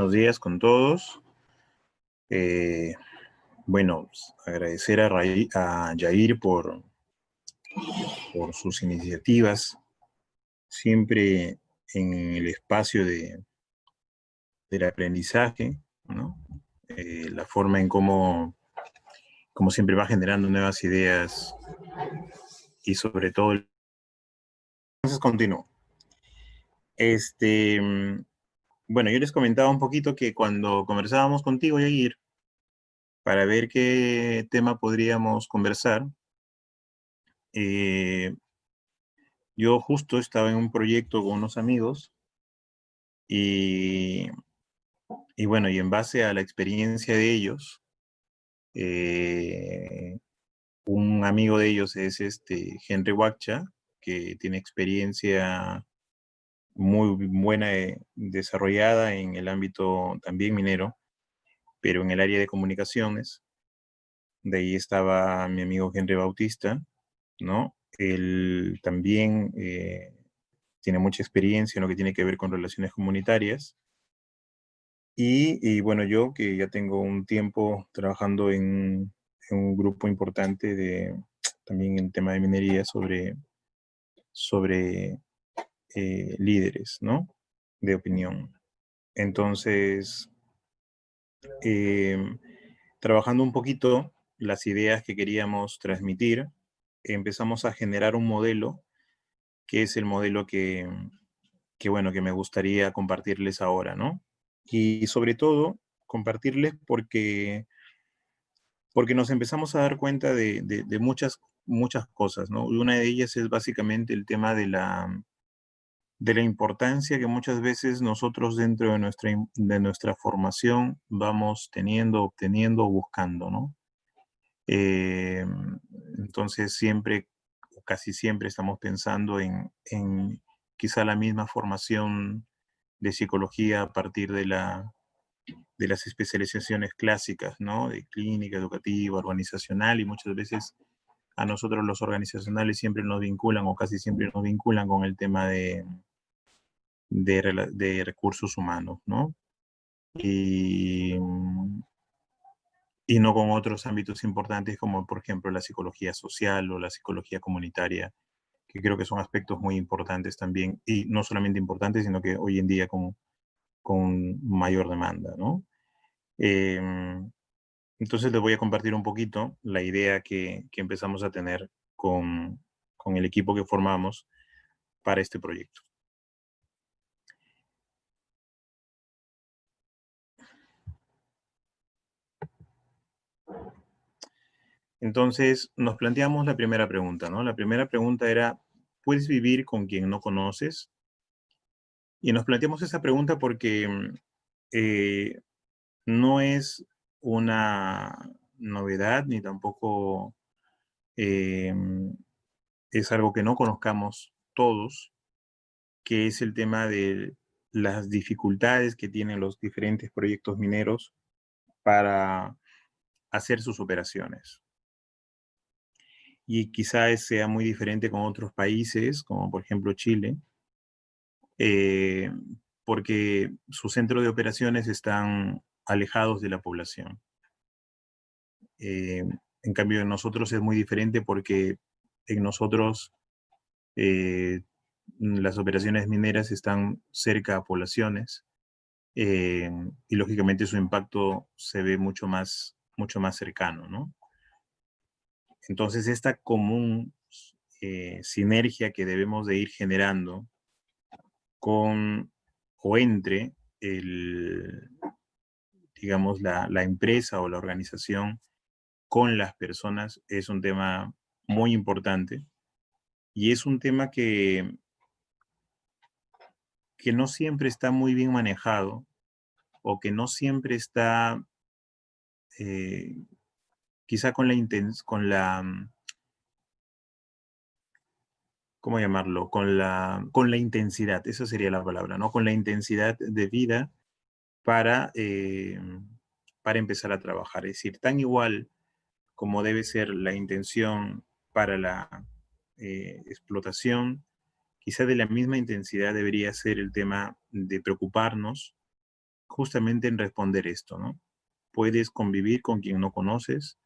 buenos días con todos. Bueno, agradecer a Yair por sus iniciativas, siempre en el espacio del aprendizaje, ¿no? La forma en cómo siempre va generando nuevas ideas y sobre todo... Entonces continúo. Bueno, yo les comentaba un poquito que cuando conversábamos contigo, Yair, para ver qué tema podríamos conversar, yo justo estaba en un proyecto con unos amigos y, y bueno, y en base a la experiencia de ellos, eh, un amigo de ellos es Henry Wacha, que tiene experiencia muy buena desarrollada en el ámbito también minero, pero en el área de comunicaciones. De ahí estaba mi amigo Henry Bautista, ¿no? Él también tiene mucha experiencia en lo que tiene que ver con relaciones comunitarias. Y bueno, yo que ya tengo un tiempo trabajando en un grupo importante también en tema de minería sobre líderes, ¿no? De opinión. Entonces, em, trabajando un poquito las ideas que queríamos transmitir, empezamos a generar un modelo, que es el modelo bueno, que me gustaría compartirles ahora, ¿no? Y sobre todo, compartirles porque nos empezamos a dar cuenta de muchas cosas, ¿no? Y una de ellas es básicamente el tema de la importancia que muchas veces nosotros dentro de nuestra formación vamos teniendo, obteniendo o buscando, ¿no? Eh, entonces siempre, o casi siempre estamos pensando en quizá la misma formación de psicología a partir de las especializaciones clásicas, ¿no? De clínica, educativa, organizacional, y muchas veces a nosotros los organizacionales siempre nos vinculan, o casi siempre nos vinculan con el tema de recursos humanos, ¿no? Y, y no con otros ámbitos importantes como, por ejemplo, la psicología social o la psicología comunitaria, que creo que son aspectos muy importantes también, y no solamente importantes, sino que hoy en día con mayor demanda, ¿no? Entonces les voy a compartir un poquito la idea que empezamos a tener con el equipo que formamos para este proyecto. Entonces nos planteamos la primera pregunta, ¿no? La primera pregunta era, ¿puedes vivir con quien no conoces? Y nos planteamos esa pregunta porque eh, no es una novedad ni tampoco eh, es algo que no conozcamos todos, que es el tema de las dificultades que tienen los diferentes proyectos mineros para hacer sus operaciones. Y quizás sea muy diferente con otros países, como por ejemplo Chile, eh, porque sus centros de operaciones están alejados de la población. En cambio, en nosotros es muy diferente porque en nosotros las operaciones mineras están cerca a poblaciones y lógicamente su impacto se ve mucho más cercano, ¿no? Entonces, esta común sinergia que debemos de ir generando con o entre digamos, la empresa o la organización con las personas es un tema muy importante y es un tema que no siempre está muy bien manejado o que no siempre está eh, quizá ¿cómo llamarlo? Con la intensidad, esa sería la palabra, ¿no? Con la intensidad de vida para empezar a trabajar. Es decir, tan igual como debe ser la intención para la explotación, quizá de la misma intensidad debería ser el tema de preocuparnos justamente en responder esto, ¿no? Puedes convivir con quien no conoces,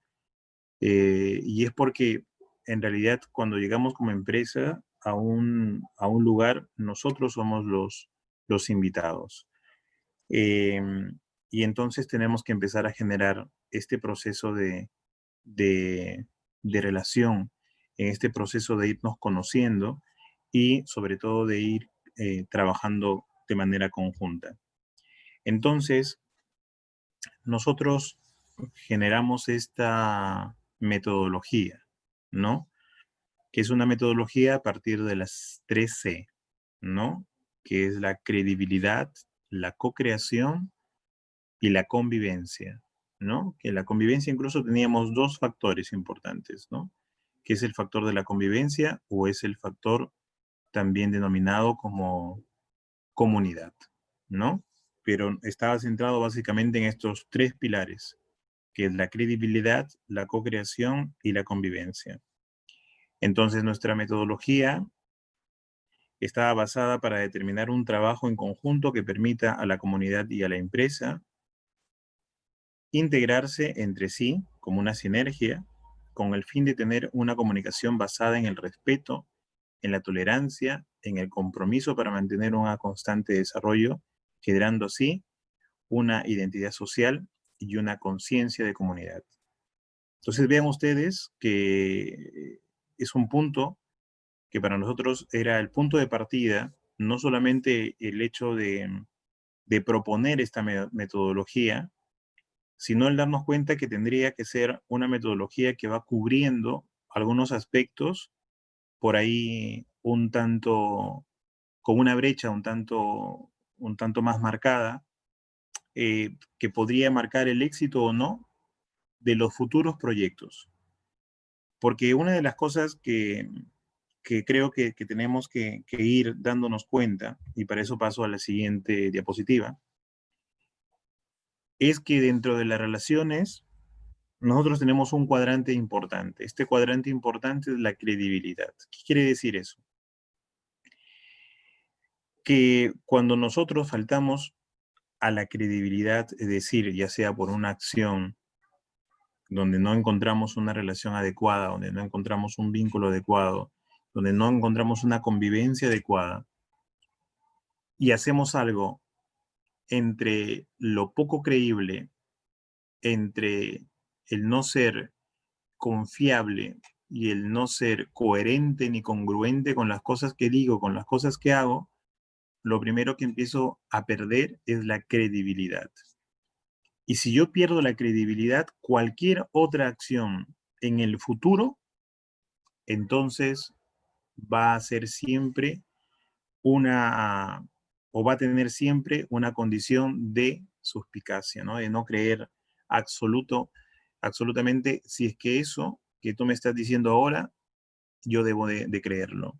y es porque en realidad cuando llegamos como empresa a un lugar, nosotros somos los invitados. Y entonces tenemos que empezar a generar este proceso de, de relación, en este proceso de irnos conociendo y sobre todo de ir trabajando de manera conjunta. Entonces, nosotros generamos esta metodología, ¿no? Que es una metodología a partir de las 3C, ¿no? Que es la credibilidad, la co-creación y la convivencia, ¿no? Que la convivencia incluso teníamos dos factores importantes, ¿no? Que es el factor de la convivencia o es el factor también denominado como comunidad, ¿no? Pero estaba centrado básicamente en estos tres pilares, que es la credibilidad, la co-creación y la convivencia. Entonces nuestra metodología estaba basada para determinar un trabajo en conjunto que permita a la comunidad y a la empresa integrarse entre sí como una sinergia con el fin de tener una comunicación basada en el respeto, en la tolerancia, en el compromiso para mantener un constante desarrollo, generando así una identidad social y una conciencia de comunidad. Entonces vean ustedes que es un punto que para nosotros era el punto de partida, no solamente el hecho de proponer esta metodología, sino el darnos cuenta que tendría que ser una metodología que va cubriendo algunos aspectos por ahí un tanto, con una brecha un tanto más marcada, que podría marcar el éxito o no de los futuros proyectos. Porque una de las cosas que creo que tenemos que ir dándonos cuenta, y para eso paso a la siguiente diapositiva, es que dentro de las relaciones nosotros tenemos un cuadrante importante. Este cuadrante importante es la credibilidad. ¿Qué quiere decir eso? Que cuando nosotros faltamos a la credibilidad, es decir, ya sea por una acción donde no encontramos una relación adecuada, donde no encontramos un vínculo adecuado, donde no encontramos una convivencia adecuada, y hacemos algo entre lo poco creíble, entre el no ser confiable y el no ser coherente ni congruente con las cosas que digo, con las cosas que hago, lo primero que empiezo a perder es la credibilidad. Y si yo pierdo la credibilidad, cualquier otra acción en el futuro, entonces va a ser siempre una, o va a tener siempre una condición de suspicacia, ¿no? De no creer absolutamente si es que eso que tú me estás diciendo ahora, yo debo de creerlo.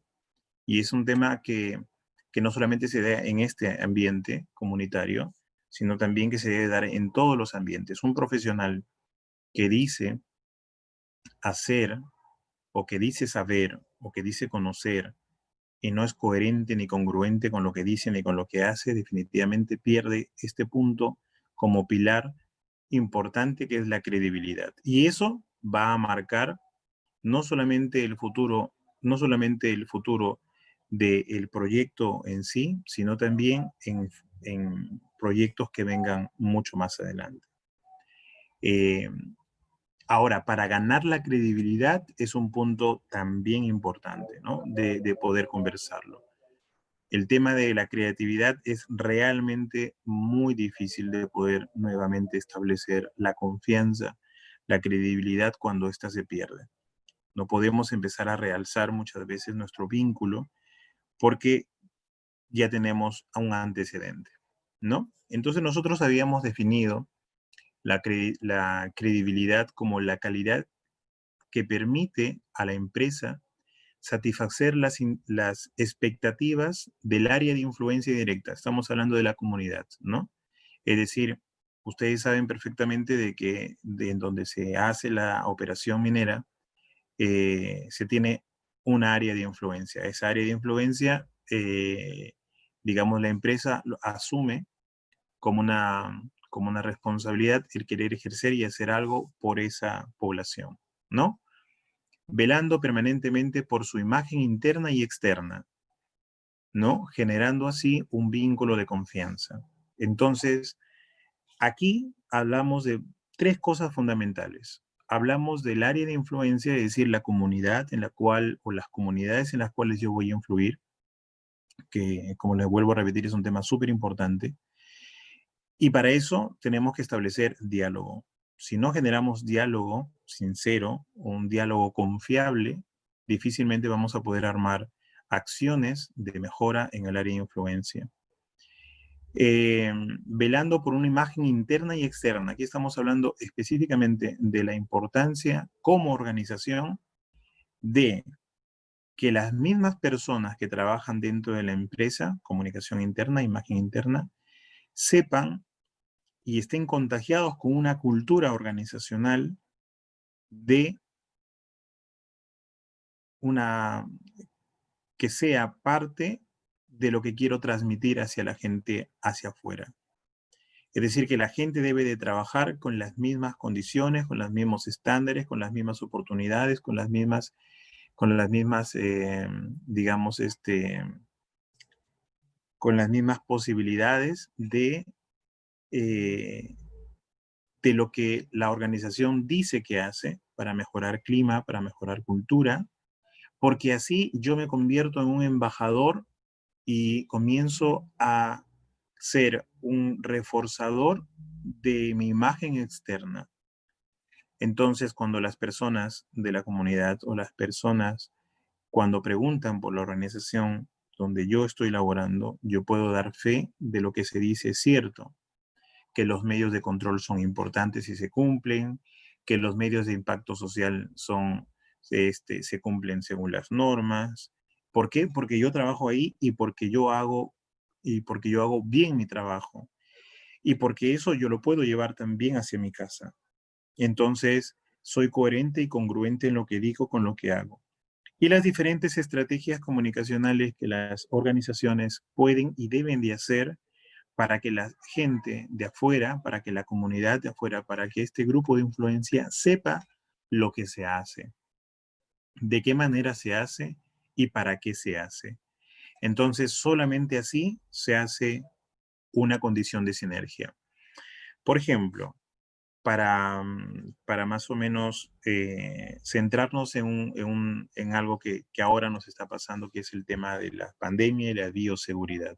Y es un tema que no solamente se da en este ambiente comunitario, sino también que se debe dar en todos los ambientes. Un profesional que dice hacer, o que dice saber, o que dice conocer, y no es coherente ni congruente con lo que dice ni con lo que hace, definitivamente pierde este punto como pilar importante que es la credibilidad. Y eso va a marcar no solamente el futuro, no solamente el futuro del proyecto en sí, sino también en proyectos que vengan mucho más adelante. Eh, Ahora, para ganar la credibilidad es un punto también importante, ¿no? De poder conversarlo. El tema de la creatividad es realmente muy difícil de poder nuevamente establecer la confianza, la credibilidad cuando ésta se pierde. No podemos empezar a realzar muchas veces nuestro vínculo porque ya tenemos un antecedente, ¿no? Entonces nosotros habíamos definido la credibilidad como la calidad que permite a la empresa satisfacer las expectativas del área de influencia directa. Estamos hablando de la comunidad, ¿no? Es decir, ustedes saben perfectamente de que en donde se hace la operación minera, se tiene una área de influencia. Esa área de influencia, digamos, la empresa asume como una responsabilidad el querer ejercer y hacer algo por esa población, ¿no? Velando permanentemente por su imagen interna y externa, ¿no? Generando así un vínculo de confianza. Entonces, aquí hablamos de tres cosas fundamentales. Hablamos del área de influencia, es decir, la comunidad en la cual, o las comunidades en las cuales yo voy a influir, que como les vuelvo a repetir es un tema súper importante. Y para eso tenemos que establecer diálogo. Si no generamos diálogo sincero, un diálogo confiable, difícilmente vamos a poder armar acciones de mejora en el área de influencia. Velando por una imagen interna y externa. Aquí estamos hablando específicamente de la importancia como organización de que las mismas personas que trabajan dentro de la empresa, comunicación interna, imagen interna, sepan y estén contagiados con una cultura organizacional de una que sea parte de lo que quiero transmitir hacia la gente hacia afuera. Es decir, que la gente debe de trabajar con las mismas condiciones, con los mismos estándares, con las mismas oportunidades, con las mismas, digamos, con las mismas posibilidades eh, de lo que la organización dice que hace para mejorar clima, para mejorar cultura, porque así yo me convierto en un embajador y comienzo a ser un reforzador de mi imagen externa. Entonces, cuando las personas de la comunidad o las personas, cuando preguntan por la organización donde yo estoy laborando, yo puedo dar fe de lo que se dice es cierto, que los medios de control son importantes y se cumplen, que los medios de impacto social se cumplen según las normas. ¿Por qué? Porque yo trabajo ahí y porque yo hago bien mi trabajo. Y porque eso yo lo puedo llevar también hacia mi casa. Entonces, soy coherente y congruente en lo que digo con lo que hago. Y las diferentes estrategias comunicacionales que las organizaciones pueden y deben de hacer para que la gente de afuera, para que la comunidad de afuera, para que este grupo de influencia sepa lo que se hace, de qué manera se hace y para qué se hace. Entonces, solamente así se hace una condición de sinergia. Por ejemplo, para más o menos centrarnos en algo que ahora nos está pasando, que es el tema de la pandemia y la bioseguridad.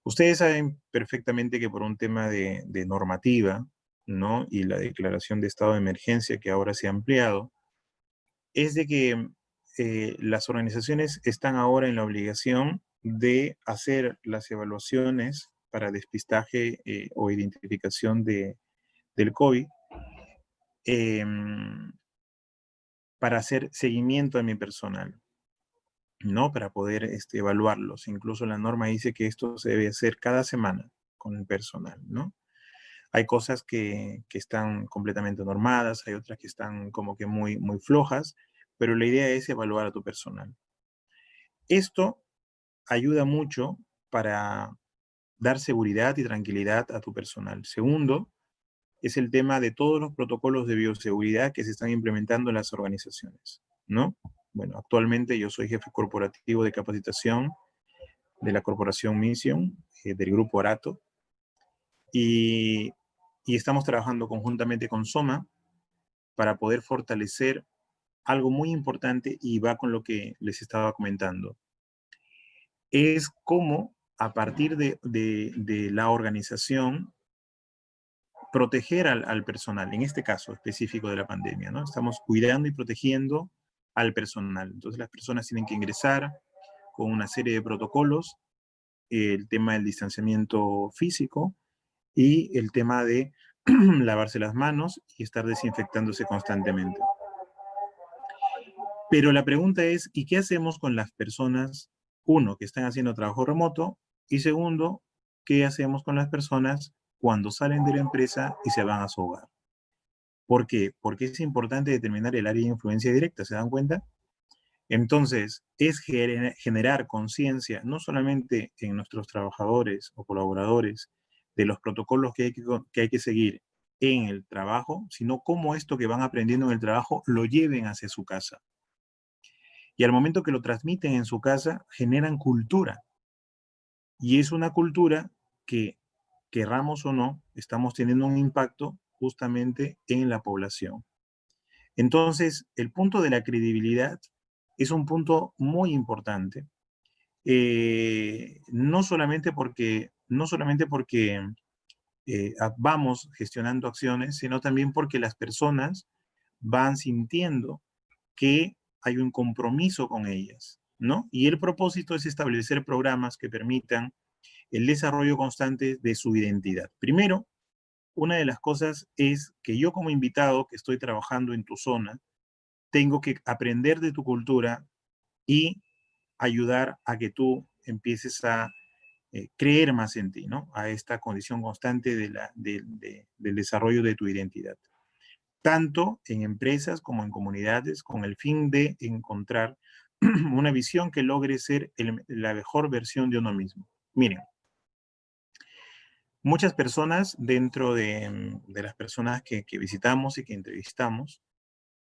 Ustedes saben perfectamente que por un tema de normativa, ¿no? Y la declaración de estado de emergencia que ahora se ha ampliado, es de que las organizaciones están ahora en la obligación de hacer las evaluaciones para despistaje o identificación del COVID, em, para hacer seguimiento a mi personal, ¿no? Para poder evaluarlos. Incluso la norma dice que esto se debe hacer cada semana con el personal, ¿no? Hay cosas que están completamente normadas, hay otras que están como que muy, muy flojas, pero la idea es evaluar a tu personal. Esto ayuda mucho para dar seguridad y tranquilidad a tu personal. Segundo, es el tema de todos los protocolos de bioseguridad que se están implementando en las organizaciones, ¿no? Bueno, actualmente yo soy jefe corporativo de capacitación de la corporación Mission, del grupo Arato, y, y estamos trabajando conjuntamente con Soma para poder fortalecer algo muy importante y va con lo que les estaba comentando. Es cómo a partir de la organización proteger al personal, en este caso específico de la pandemia, ¿no? Estamos cuidando y protegiendo al personal. Entonces las personas tienen que ingresar con una serie de protocolos, el tema del distanciamiento físico y el tema de lavarse las manos y estar desinfectándose constantemente. Pero la pregunta es, ¿y qué hacemos con las personas, uno, que están haciendo trabajo remoto, y segundo, qué hacemos con las personas cuando salen de la empresa y se van a su hogar? ¿Por qué? Porque es importante determinar el área de influencia directa, ¿se dan cuenta? Entonces, es generar conciencia, no solamente en nuestros trabajadores o colaboradores, de los protocolos que hay que seguir en el trabajo, sino cómo esto que van aprendiendo en el trabajo lo lleven hacia su casa. Y al momento que lo transmiten en su casa, generan cultura. Y es una cultura que, querramos o no, estamos teniendo un impacto justamente en la población. Entonces, el punto de la credibilidad es un punto muy importante. No solamente porque vamos gestionando acciones, sino también porque las personas van sintiendo que hay un compromiso con ellas, ¿no? Y el propósito es establecer programas que permitan el desarrollo constante de su identidad. Primero, una de las cosas es que yo como invitado que estoy trabajando en tu zona, tengo que aprender de tu cultura y ayudar a que tú empieces a creer más en ti, ¿no? A esta condición constante del desarrollo de tu identidad. Tanto en empresas como en comunidades, con el fin de encontrar una visión que logre ser la mejor versión de uno mismo. Miren, muchas personas dentro de las personas que visitamos y que entrevistamos,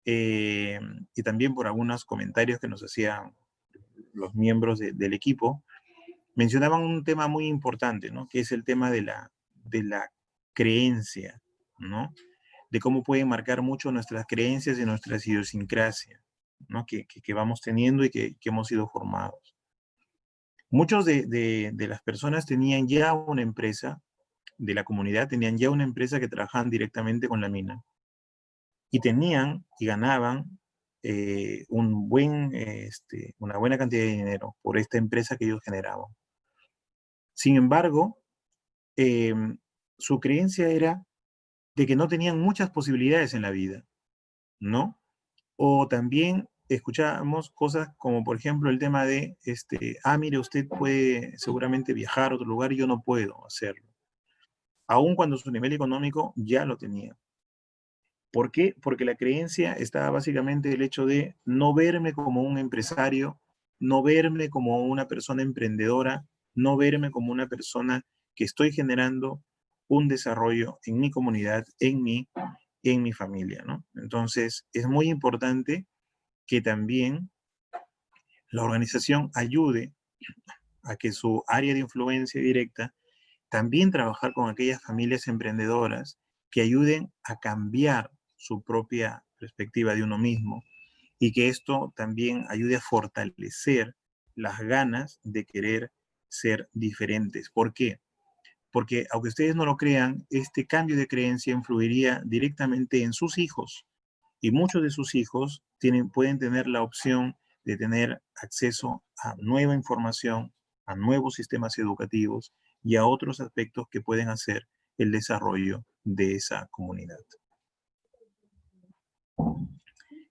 y también por algunos comentarios que nos hacían los miembros del equipo, mencionaban un tema muy importante, ¿no? Que es el tema de la creencia, ¿no? De cómo pueden marcar mucho nuestras creencias y nuestras idiosincrasias, ¿no? Que vamos teniendo y que hemos sido formados. Muchos de las personas tenían ya una empresa, de la comunidad, tenían ya una empresa que trabajaban directamente con la mina. Y tenían y ganaban una buena cantidad de dinero por esta empresa que ellos generaban. Sin embargo, eh, su creencia era de que no tenían muchas posibilidades en la vida, ¿no? O también escuchábamos cosas como, por ejemplo, el tema de, mire, usted puede seguramente viajar a otro lugar y yo no puedo hacerlo. Aun cuando su nivel económico ya lo tenía. ¿Por qué? Porque la creencia estaba básicamente el hecho de no verme como un empresario, no verme como una persona emprendedora, no verme como una persona que estoy generando un desarrollo en mi comunidad, en mi familia, ¿no? Entonces, es muy importante que también la organización ayude a que su área de influencia directa también trabajar con aquellas familias emprendedoras que ayuden a cambiar su propia perspectiva de uno mismo y que esto también ayude a fortalecer las ganas de querer ser diferentes. ¿Por qué? Porque aunque ustedes no lo crean, este cambio de creencia influiría directamente en sus hijos y muchos de sus hijos pueden tener la opción de tener acceso a nueva información, a nuevos sistemas educativos y a otros aspectos que pueden hacer el desarrollo de esa comunidad.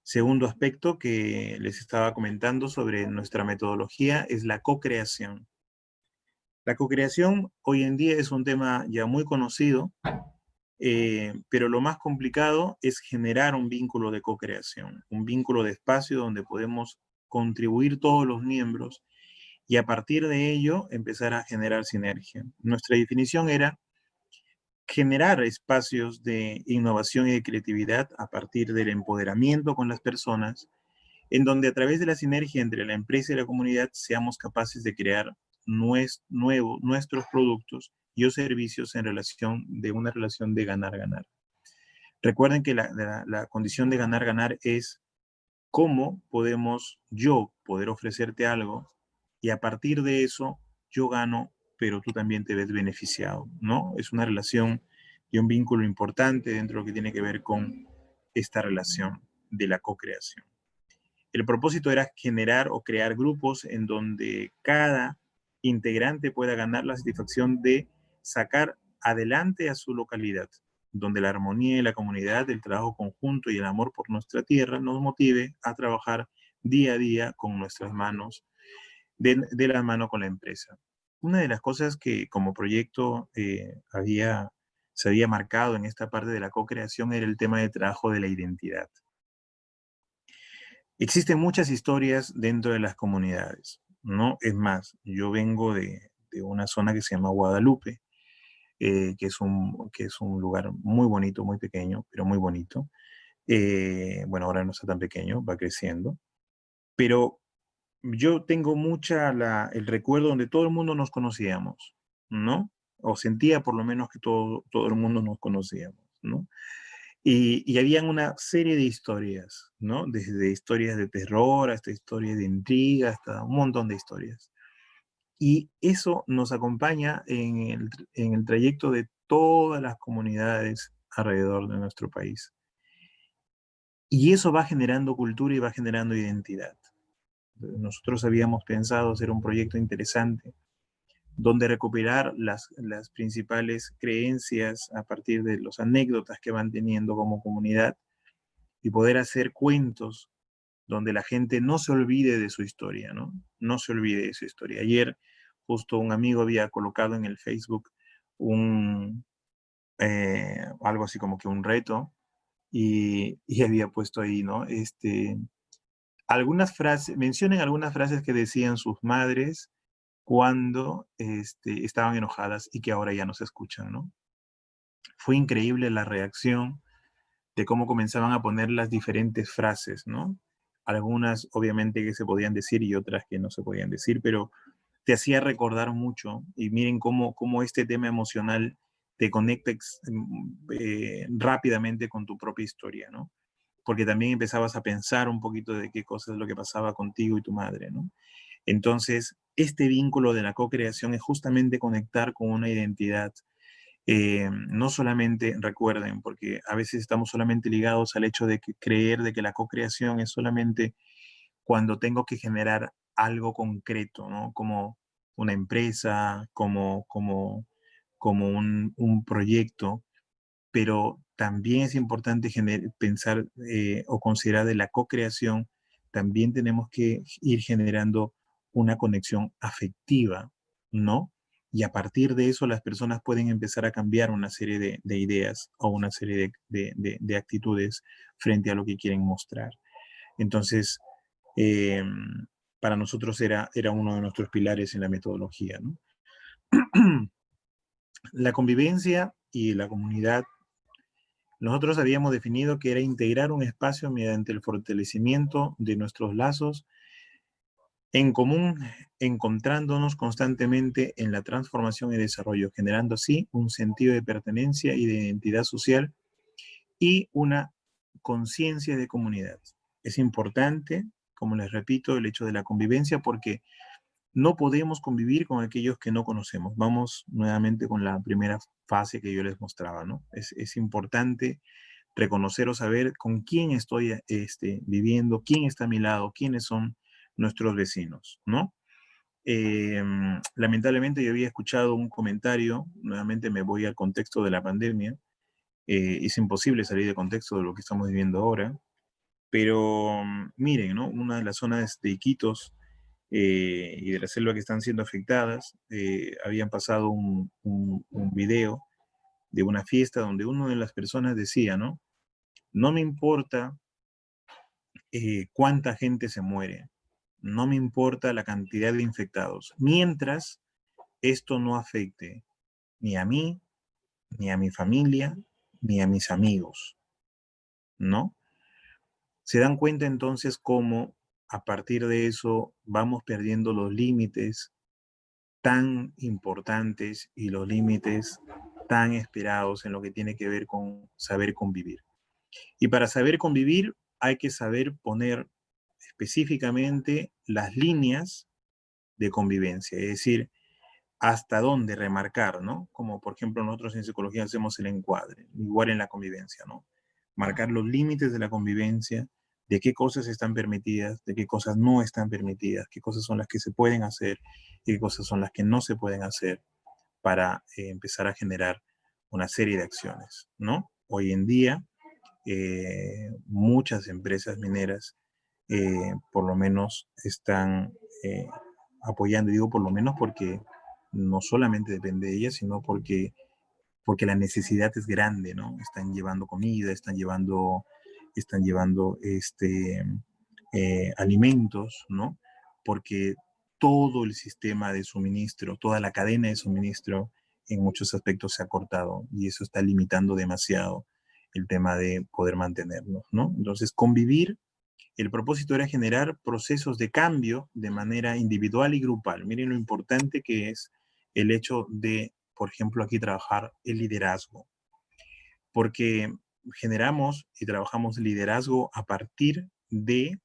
Segundo aspecto que les estaba comentando sobre nuestra metodología es la co-creación. La co-creación hoy en día es un tema ya muy conocido, pero lo más complicado es generar un vínculo de co-creación, un vínculo de espacio donde podemos contribuir todos los miembros y a partir de ello empezar a generar sinergia. Nuestra definición era generar espacios de innovación y de creatividad a partir del empoderamiento con las personas, en donde a través de la sinergia entre la empresa y la comunidad seamos capaces de crear nuestros productos y o servicios una relación de ganar-ganar. Recuerden que la condición de ganar-ganar es cómo podemos yo poder ofrecerte algo y a partir de eso yo gano, pero tú también te ves beneficiado, ¿no? Es una relación y un vínculo importante dentro de lo que tiene que ver con esta relación de la co-creación. El propósito era generar o crear grupos en donde cada integrante pueda ganar la satisfacción de sacar adelante a su localidad, donde la armonía y la comunidad, el trabajo conjunto y el amor por nuestra tierra nos motive a trabajar día a día con nuestras manos, de la mano con la empresa. Una de las cosas que como proyecto se había marcado en esta parte de la co-creación era el tema de trabajo de la identidad. Existen muchas historias dentro de las comunidades, ¿no? Es más, yo vengo de una zona que se llama Guadalupe, que es un lugar muy bonito, muy pequeño, pero muy bonito. Bueno, ahora no está tan pequeño, va creciendo. Pero yo tengo el recuerdo donde todo el mundo nos conocíamos, ¿no? O sentía por lo menos que todo el mundo nos conocíamos, ¿no? Y habían una serie de historias, ¿no? Desde historias de terror hasta historias de intriga, hasta un montón de historias. Y eso nos acompaña en el trayecto de todas las comunidades alrededor de nuestro país. Y eso va generando cultura y va generando identidad. Nosotros habíamos pensado hacer un proyecto interesante donde recuperar las principales creencias a partir de las anécdotas que van teniendo como comunidad y poder hacer cuentos donde la gente no se olvide de su historia, ¿no? No se olvide de su historia. Ayer justo un amigo había colocado en el Facebook algo así como que un reto y había puesto ahí, ¿no? Algunas frases, mencionen algunas frases que decían sus madres cuando estaban enojadas y que ahora ya no se escuchan, ¿no? Fue increíble la reacción de cómo comenzaban a poner las diferentes frases, ¿no? Algunas obviamente que se podían decir y otras que no se podían decir, pero te hacía recordar mucho y miren cómo este tema emocional te conecta rápidamente con tu propia historia, ¿no? Porque también empezabas a pensar un poquito de qué cosas es lo que pasaba contigo y tu madre, ¿no? Entonces, este vínculo de la co-creación es justamente conectar con una identidad. No solamente, recuerden, porque a veces estamos solamente ligados al hecho de creer de que la co-creación es solamente cuando tengo que generar algo concreto, ¿no? Como una empresa, como un proyecto, pero también es importante pensar o considerar de la co-creación, también tenemos que ir generando una conexión afectiva, ¿no? Y a partir de eso las personas pueden empezar a cambiar una serie de ideas o una serie de actitudes frente a lo que quieren mostrar. Entonces, eh, para nosotros era uno de nuestros pilares en la metodología, ¿no? La convivencia y la comunidad. Nosotros habíamos definido que era integrar un espacio mediante el fortalecimiento de nuestros lazos en común, encontrándonos constantemente en la transformación y desarrollo, generando así un sentido de pertenencia y de identidad social y una conciencia de comunidad. Es importante, como les repito, el hecho de la convivencia porque no podemos convivir con aquellos que no conocemos. Vamos nuevamente con la primera fase que yo les mostraba, ¿no? Es importante reconocer o saber con quién estoy viviendo, quién está a mi lado, quiénes son nuestros vecinos, ¿no? Lamentablemente yo había escuchado un comentario, nuevamente me voy al contexto de la pandemia, es imposible salir del contexto de lo que estamos viviendo ahora, pero miren, ¿no? Una de las zonas de Iquitos y de la selva que están siendo afectadas, habían pasado un video de una fiesta donde una de las personas decía, ¿no? No me importa cuánta gente se muere, no me importa la cantidad de infectados, mientras esto no afecte ni a mí, ni a mi familia, ni a mis amigos, ¿no? Se dan cuenta entonces cómo a partir de eso vamos perdiendo los límites tan importantes y los límites tan esperados en lo que tiene que ver con saber convivir. Y para saber convivir hay que saber poner específicamente las líneas de convivencia, es decir, hasta dónde remarcar, ¿no? Como por ejemplo nosotros en psicología hacemos el encuadre, igual en la convivencia, ¿no? Marcar los límites de la convivencia, de qué cosas están permitidas, de qué cosas no están permitidas, qué cosas son las que se pueden hacer y qué cosas son las que no se pueden hacer para empezar a generar una serie de acciones, ¿no? Hoy en día, muchas empresas mineras por lo menos están apoyando, digo por lo menos porque no solamente depende de ellas, sino porque la necesidad es grande, ¿no? Están llevando comida, están llevando alimentos, ¿no? Porque todo el sistema de suministro, toda la cadena de suministro en muchos aspectos se ha cortado y eso está limitando demasiado el tema de poder mantenernos, ¿no? Entonces, convivir, el propósito era generar procesos de cambio de manera individual y grupal. Miren lo importante que es el hecho de, por ejemplo, aquí trabajar el liderazgo, porque generamos y trabajamos liderazgo a partir de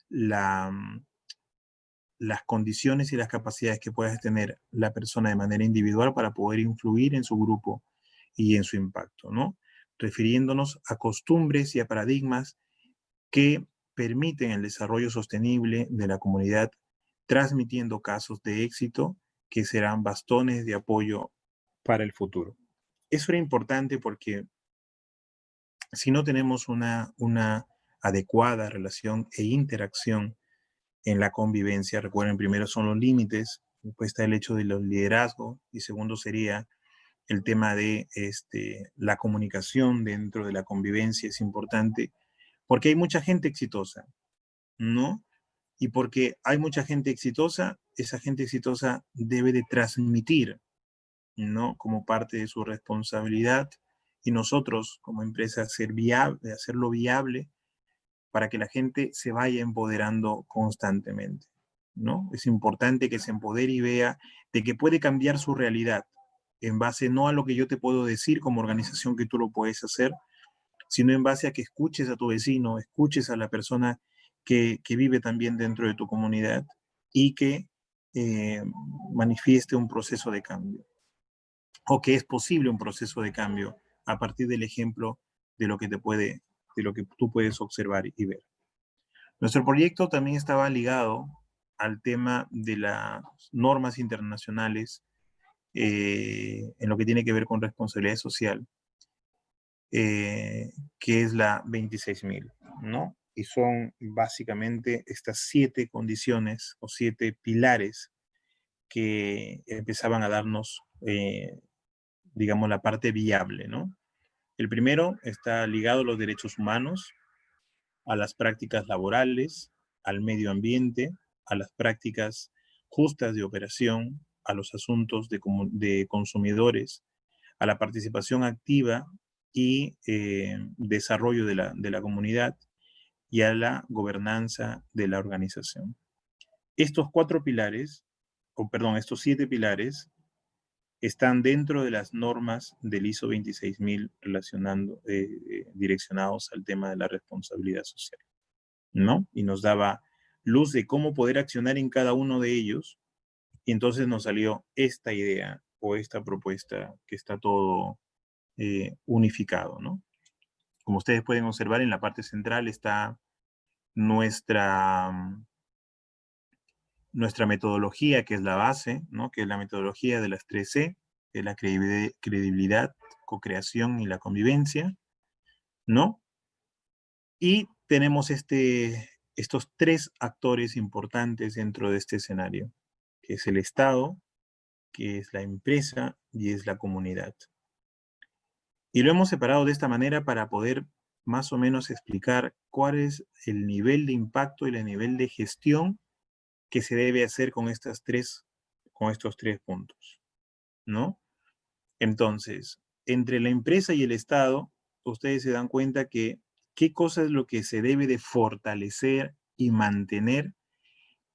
la, las condiciones y las capacidades que pueda tener la persona de manera individual para poder influir en su grupo y en su impacto, ¿no? Refiriéndonos a costumbres y a paradigmas que permiten el desarrollo sostenible de la comunidad, transmitiendo casos de éxito que serán bastones de apoyo para el futuro. Eso era importante porque si no tenemos una adecuada relación e interacción en la convivencia, recuerden, primero son los límites, después está el hecho de los liderazgos, y segundo sería el tema de la comunicación dentro de la convivencia, es importante, porque hay mucha gente exitosa, ¿no? Y porque hay mucha gente exitosa, esa gente exitosa debe de transmitir, ¿no? Como parte de su responsabilidad, y nosotros como empresa hacerlo viable para que la gente se vaya empoderando constantemente, ¿no? Es importante que se empodere y vea de que puede cambiar su realidad en base no a lo que yo te puedo decir como organización que tú lo puedes hacer, sino en base a que escuches a tu vecino, escuches a la persona que vive también dentro de tu comunidad y que eh, manifieste un proceso de cambio, o que es posible un proceso de cambio a partir del ejemplo de lo que de lo que tú puedes observar y ver. Nuestro proyecto también estaba ligado al tema de las normas internacionales en lo que tiene que ver con responsabilidad social, que es la 26.000, ¿no? Y son básicamente estas 7 condiciones o 7 pilares que empezaban a darnos, digamos, la parte viable, ¿no? El primero está ligado a los derechos humanos, a las prácticas laborales, al medio ambiente, a las prácticas justas de operación, a los asuntos de consumidores, a la participación activa y desarrollo de la comunidad y a la gobernanza de la organización. Estos 4 pilares, o perdón, estos 7 pilares están dentro de las normas del ISO 26000 direccionados al tema de la responsabilidad social, ¿no? Y nos daba luz de cómo poder accionar en cada uno de ellos, y entonces nos salió esta idea o esta propuesta que está todo unificado, ¿no? Como ustedes pueden observar, en la parte central está nuestra, nuestra metodología, que es la base, ¿no? Que es la metodología de las 3C, que es la credibilidad, co-creación y la convivencia, ¿no? Y tenemos estos 3 actores importantes dentro de este escenario, que es el Estado, que es la empresa y es la comunidad. Y lo hemos separado de esta manera para poder más o menos explicar cuál es el nivel de impacto y el nivel de gestión que se debe hacer con estos 3 puntos, ¿no? Entonces, entre la empresa y el Estado, ustedes se dan cuenta que qué cosa es lo que se debe de fortalecer y mantener.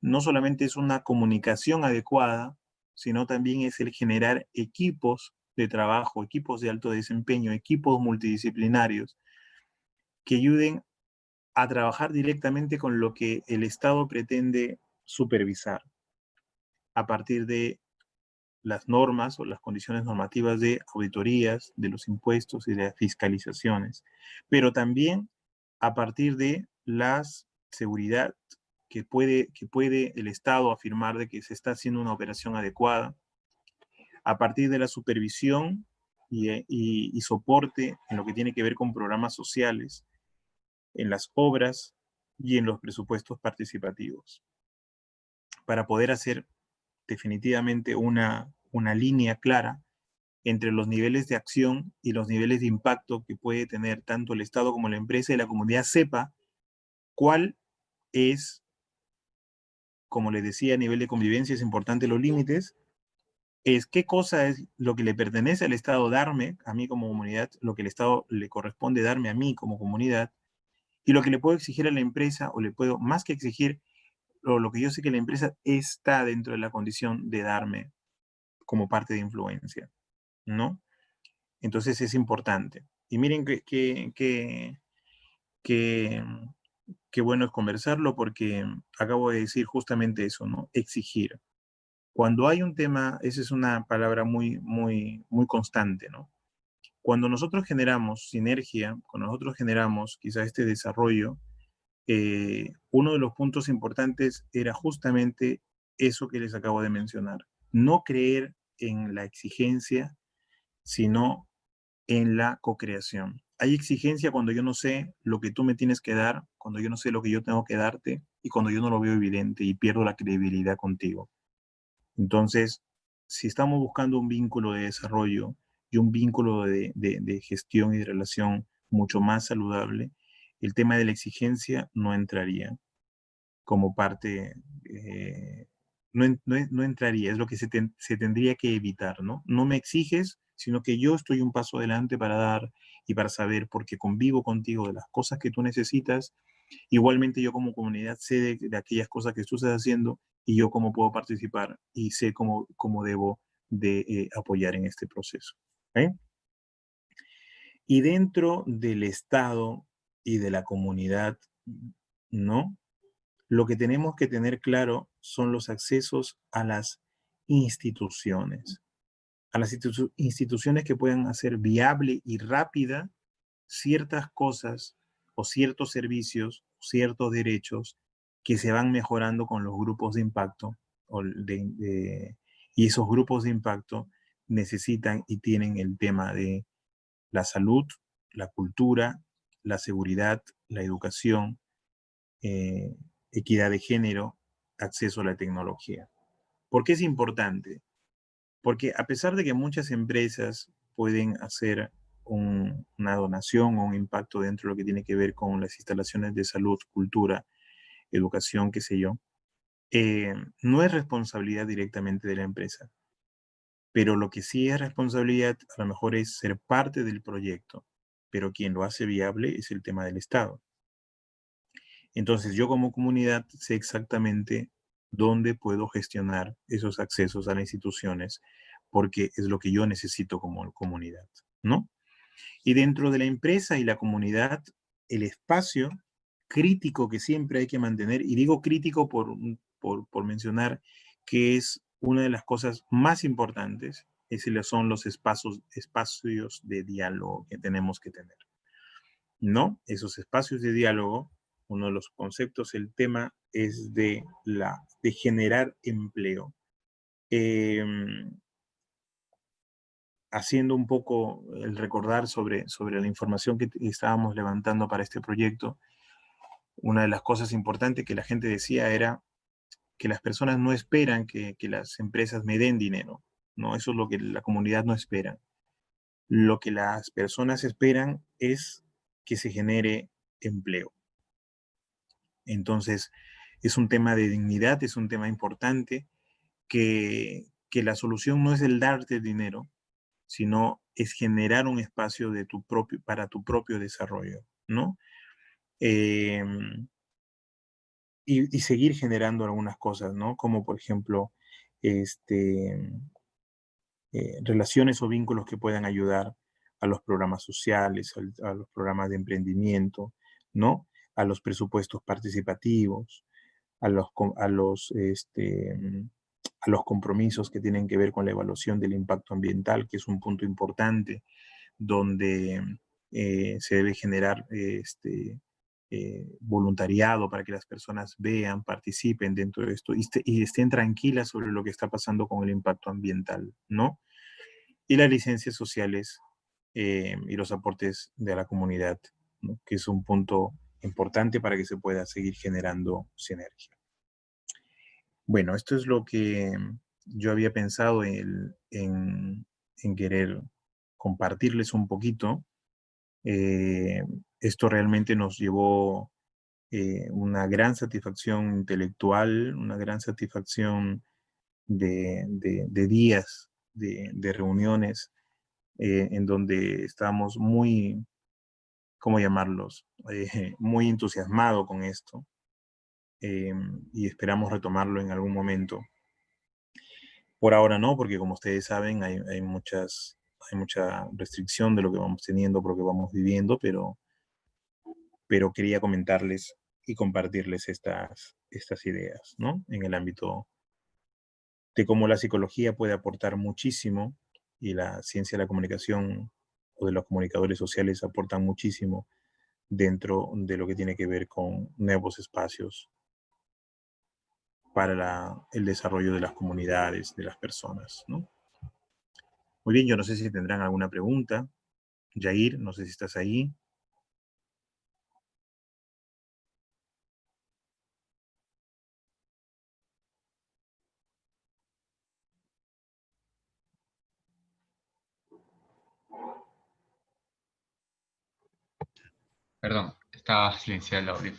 No solamente es una comunicación adecuada, sino también es el generar equipos de trabajo, equipos de alto desempeño, equipos multidisciplinarios que ayuden a trabajar directamente con lo que el Estado pretende supervisar a partir de las normas o las condiciones normativas de auditorías, de los impuestos y de fiscalizaciones, pero también a partir de la seguridad que puede el Estado afirmar de que se está haciendo una operación adecuada, a partir de la supervisión y soporte en lo que tiene que ver con programas sociales, en las obras y en los presupuestos participativos, para poder hacer definitivamente una línea clara entre los niveles de acción y los niveles de impacto que puede tener tanto el Estado como la empresa, y la comunidad sepa cuál es, como les decía, a nivel de convivencia es importante los límites, es qué cosa es lo que le pertenece al Estado darme, a mí como comunidad, lo que el Estado le corresponde darme a mí como comunidad, y lo que le puedo exigir a la empresa, o le puedo, más que exigir, lo que yo sé que la empresa está dentro de la condición de darme como parte de influencia, ¿no? Entonces es importante. Y miren que qué bueno es conversarlo, porque acabo de decir justamente eso, ¿no? Exigir. Cuando hay un tema, esa es una palabra muy constante, ¿no? Cuando nosotros generamos sinergia, cuando nosotros generamos quizá este desarrollo, uno de los puntos importantes era justamente eso que les acabo de mencionar. No creer en la exigencia, sino en la co-creación. Hay exigencia cuando yo no sé lo que tú me tienes que dar, cuando yo no sé lo que yo tengo que darte y cuando yo no lo veo evidente y pierdo la credibilidad contigo. Entonces, si estamos buscando un vínculo de desarrollo y un vínculo de gestión y de relación mucho más saludable, el tema de la exigencia no entraría como parte, no entraría, es lo que se tendría que evitar, ¿no? No me exiges, sino que yo estoy un paso adelante para dar y para saber, porque convivo contigo de las cosas que tú necesitas. Igualmente yo como comunidad sé de aquellas cosas que tú estás haciendo y yo cómo puedo participar y sé cómo debo de apoyar en este proceso. ¿Eh? Y dentro del Estado y de la comunidad, ¿no? Lo que tenemos que tener claro son los accesos a las instituciones, a las instituciones que puedan hacer viable y rápida ciertas cosas o ciertos servicios, ciertos derechos que se van mejorando con los grupos de impacto, y esos grupos de impacto necesitan y tienen el tema de la salud, la cultura, la seguridad, la educación, eh, equidad de género, acceso a la tecnología. ¿Por qué es importante? Porque a pesar de que muchas empresas pueden hacer una donación o un impacto dentro de lo que tiene que ver con las instalaciones de salud, cultura, educación, qué sé yo, no es responsabilidad directamente de la empresa. Pero lo que sí es responsabilidad a lo mejor es ser parte del proyecto, pero quien lo hace viable es el tema del Estado. Entonces yo como comunidad sé exactamente dónde puedo gestionar esos accesos a las instituciones, porque es lo que yo necesito como comunidad, ¿no? Y dentro de la empresa y la comunidad, el espacio crítico que siempre hay que mantener, y digo crítico por mencionar que es una de las cosas más importantes, son los espacios de diálogo que tenemos que tener, ¿no? Esos espacios de diálogo, uno de los conceptos, el tema es de generar empleo. Eh, Haciendo un poco el recordar sobre la información que estábamos levantando para este proyecto, una de las cosas importantes que la gente decía era que las personas no esperan que las empresas me den dinero, ¿no? Eso es lo que la comunidad no espera. Lo que las personas esperan es que se genere empleo. Entonces, es un tema de dignidad, es un tema importante, que la solución no es el darte dinero, sino es generar un espacio para tu propio desarrollo, ¿no? Eh, y seguir generando algunas cosas, ¿no? Como por ejemplo, este, relaciones o vínculos que puedan ayudar a los programas sociales, a los programas de emprendimiento, ¿no? A los presupuestos participativos, a los compromisos que tienen que ver con la evaluación del impacto ambiental, que es un punto importante donde se debe generar voluntariado para que las personas vean, participen dentro de esto y estén tranquilas sobre lo que está pasando con el impacto ambiental, ¿no? Y las licencias sociales y los aportes de la comunidad, ¿no? Que es un punto importante para que se pueda seguir generando sinergia. Bueno, esto es lo que yo había pensado en querer compartirles un poquito. Esto realmente nos llevó una gran satisfacción intelectual, una gran satisfacción de días de reuniones en donde estábamos muy, ¿cómo llamarlos? Muy entusiasmados con esto, y esperamos retomarlo en algún momento. Por ahora no, porque como ustedes saben, hay mucha restricción de lo que vamos teniendo, por lo que vamos viviendo, pero quería comentarles y compartirles estas ideas, ¿no? En el ámbito de cómo la psicología puede aportar muchísimo y la ciencia de la comunicación o de los comunicadores sociales aportan muchísimo dentro de lo que tiene que ver con nuevos espacios para el desarrollo de las comunidades, de las personas, ¿no? Muy bien, yo no sé si tendrán alguna pregunta. Jair, no sé si estás ahí. Perdón, estaba silenciado el audio.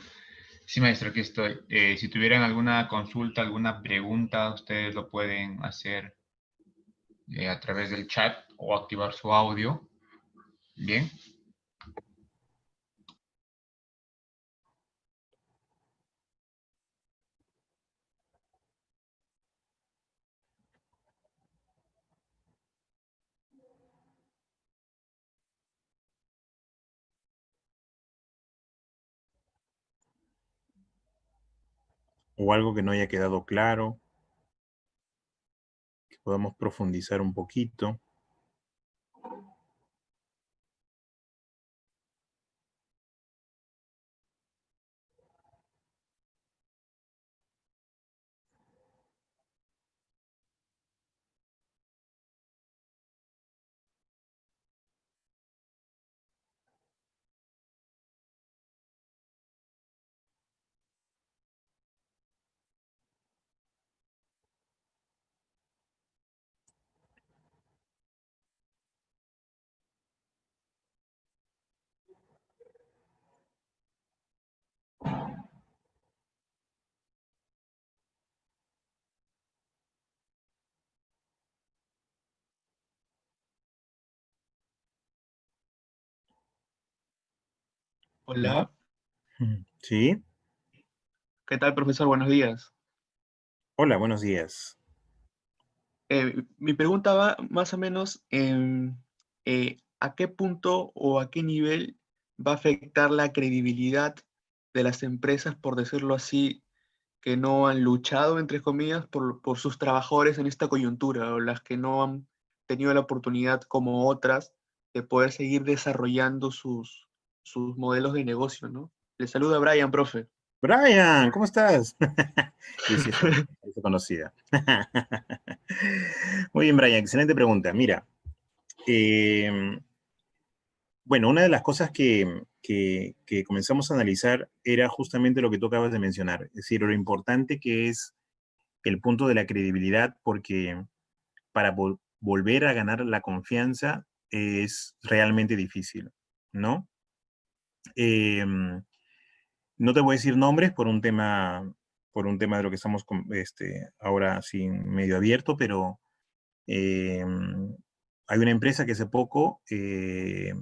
Sí, maestro, aquí estoy. Si tuvieran alguna consulta, alguna pregunta, ustedes lo pueden hacer a través del chat o activar su audio. Bien. O algo que no haya quedado claro, que podamos profundizar un poquito. Hola, ¿Sí? ¿qué tal, profesor? Buenos días. Hola, buenos días. Mi pregunta va más o menos en a qué punto o a qué nivel va a afectar la credibilidad de las empresas, por decirlo así, que no han luchado, entre comillas, por sus trabajadores en esta coyuntura, o las que no han tenido la oportunidad, como otras, de poder seguir desarrollando sus modelos de negocio, ¿no? Le saluda Brian, profe. Brian, ¿cómo estás? Sí, sí, está conocida. Muy bien, Brian, excelente pregunta. Mira, eh, bueno, una de las cosas que comenzamos a analizar era justamente lo que tú acabas de mencionar, es decir, lo importante que es el punto de la credibilidad, porque para volver a ganar la confianza es realmente difícil, ¿no? No te voy a decir nombres por un tema de lo que estamos ahora sin medio abierto, pero eh, hay una empresa que hace poco de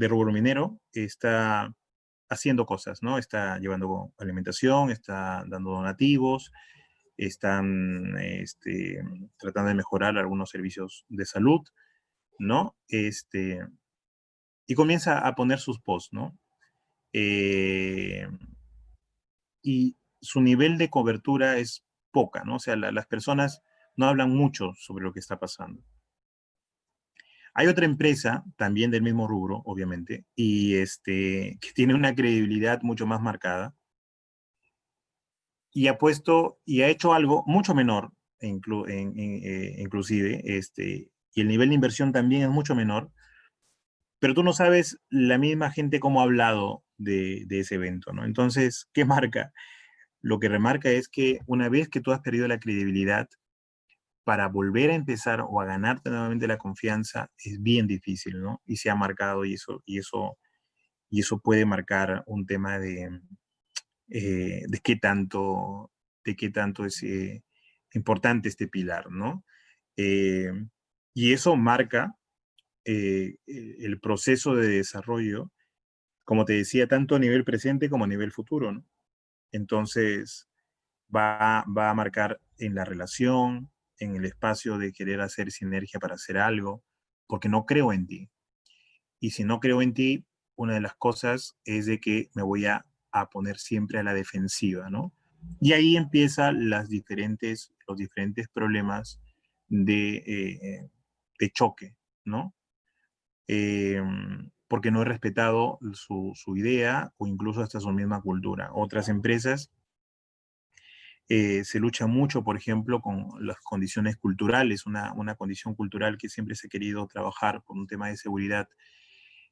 rubro minero está haciendo cosas, ¿no? Está llevando alimentación, está dando donativos, están tratando de mejorar algunos servicios de salud, ¿no? Y comienza a poner sus posts, ¿no? Eh, y su nivel de cobertura es poca, ¿no? O sea, las personas no hablan mucho sobre lo que está pasando. Hay otra empresa, también del mismo rubro, obviamente, y que tiene una credibilidad mucho más marcada y ha puesto y ha hecho algo mucho menor, inclusive, y el nivel de inversión también es mucho menor, pero tú no sabes la misma gente cómo ha hablado de ese evento, ¿no? Entonces, ¿qué marca? Lo que remarca es que una vez que tú has perdido la credibilidad, para volver a empezar o a ganarte nuevamente la confianza es bien difícil, ¿no? Y se ha marcado y eso puede marcar un tema de qué tanto es importante este pilar, ¿no? Eh, Y eso marca el proceso de desarrollo, como te decía, tanto a nivel presente como a nivel futuro, ¿no? Entonces, va a marcar en la relación, en el espacio de querer hacer sinergia para hacer algo, porque no creo en ti. Y si no creo en ti, una de las cosas es de que me voy a poner siempre a la defensiva, ¿no? Y ahí empiezan los diferentes problemas de choque, ¿no? Eh, porque no he respetado su idea o incluso hasta su misma cultura. Otras empresas se lucha mucho, por ejemplo, con las condiciones culturales. Una condición cultural que siempre se ha querido trabajar por un tema de seguridad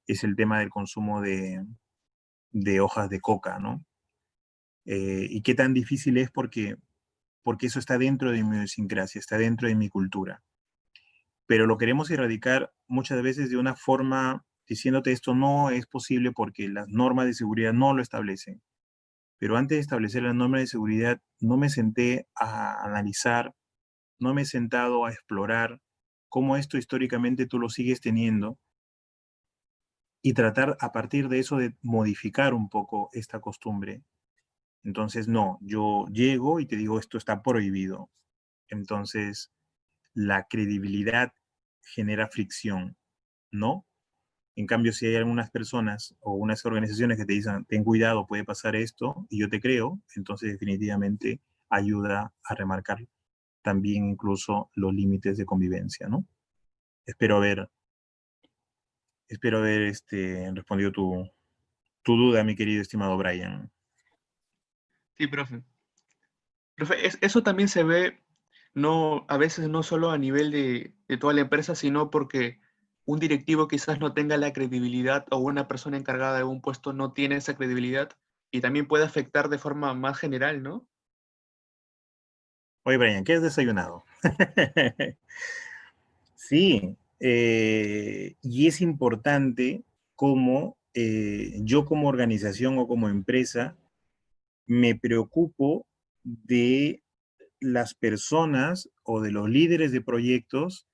es el tema del consumo de hojas de coca, ¿no? Y qué tan difícil es porque eso está dentro de mi idiosincrasia, está dentro de mi cultura. Pero lo queremos erradicar muchas veces de una forma diciéndote esto no es posible porque las normas de seguridad no lo establecen. Pero antes de establecer las normas de seguridad, no me senté a analizar, no me he sentado a explorar cómo esto históricamente tú lo sigues teniendo y tratar a partir de eso de modificar un poco esta costumbre. Entonces, no, yo llego y te digo esto está prohibido. Entonces, la credibilidad genera fricción, ¿no? En cambio, si hay algunas personas o unas organizaciones que te dicen, ten cuidado, puede pasar esto, y yo te creo, entonces definitivamente ayuda a remarcar también incluso los límites de convivencia, ¿no? Espero haber, espero haber respondido tu duda, mi querido estimado Brian. Sí, profe. Profe, eso también se ve, no, a veces no solo a nivel de toda la empresa, sino porque un directivo quizás no tenga la credibilidad o una persona encargada de un puesto no tiene esa credibilidad y también puede afectar de forma más general, ¿no? Oye, Brian, ¿qué has desayunado? Sí, y es importante cómo yo como organización o como empresa me preocupo de las personas o de los líderes de proyectos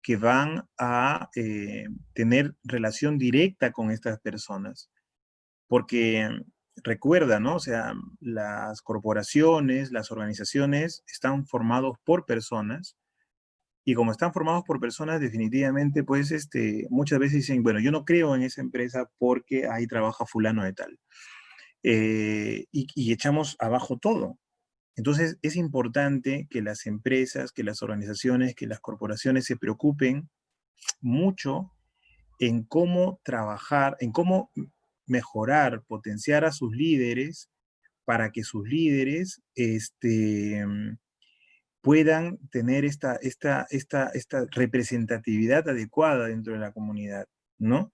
que van a tener relación directa con estas personas. Porque recuerda, ¿no? O sea, las corporaciones, las organizaciones están formados por personas y como están formados por personas, definitivamente, pues, muchas veces dicen, bueno, yo no creo en esa empresa porque ahí trabaja fulano de tal. Y echamos abajo todo. Entonces, es importante que las empresas, que las organizaciones, que las corporaciones se preocupen mucho en cómo trabajar, en cómo mejorar, potenciar a sus líderes para que sus líderes puedan tener esta representatividad adecuada dentro de la comunidad, ¿no?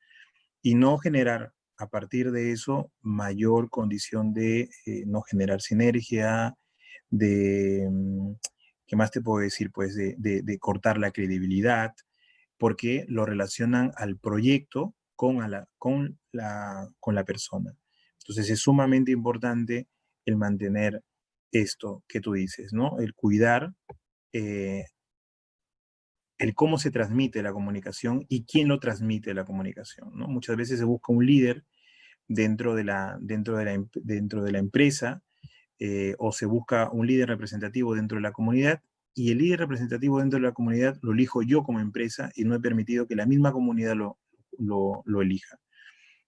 Y no generar a partir de eso mayor condición de no generar sinergia, de, ¿qué más te puedo decir? Pues de cortar la credibilidad, porque lo relacionan al proyecto con la persona. Entonces es sumamente importante el mantener esto que tú dices, ¿no? El cuidar eh, el cómo se transmite la comunicación y quién lo transmite la comunicación, ¿no? Muchas veces se busca un líder dentro de la empresa o se busca un líder representativo dentro de la comunidad y el líder representativo dentro de la comunidad lo elijo yo como empresa y no he permitido que la misma comunidad lo elija.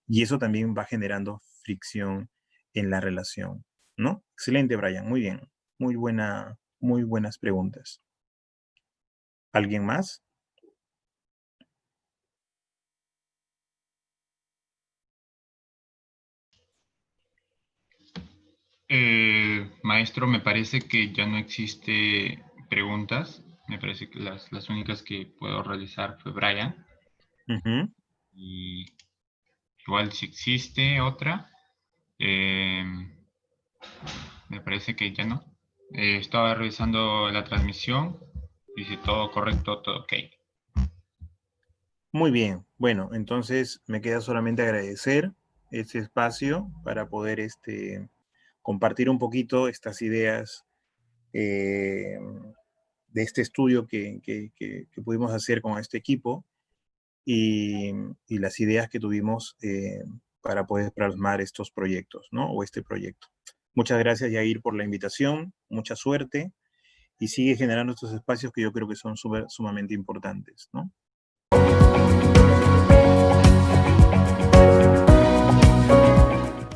Y eso también va generando fricción en la relación, ¿no? Excelente, Brian, muy bien. Muy buenas preguntas. ¿Alguien más? Maestro, me parece que ya no existe preguntas. Me parece que las únicas que puedo realizar fue Brian. Ujú. Y igual si existe otra, eh, me parece que ya no. Estaba revisando la transmisión. Dice todo correcto, todo ok. Muy bien. Bueno, entonces me queda solamente agradecer este espacio para poder compartir un poquito estas ideas eh, este estudio que pudimos hacer con este equipo y las ideas que tuvimos para poder plasmar estos proyectos, ¿no? O este proyecto. Muchas gracias, Yair, por la invitación, mucha suerte y sigue generando estos espacios que yo creo que son sumamente importantes, ¿no?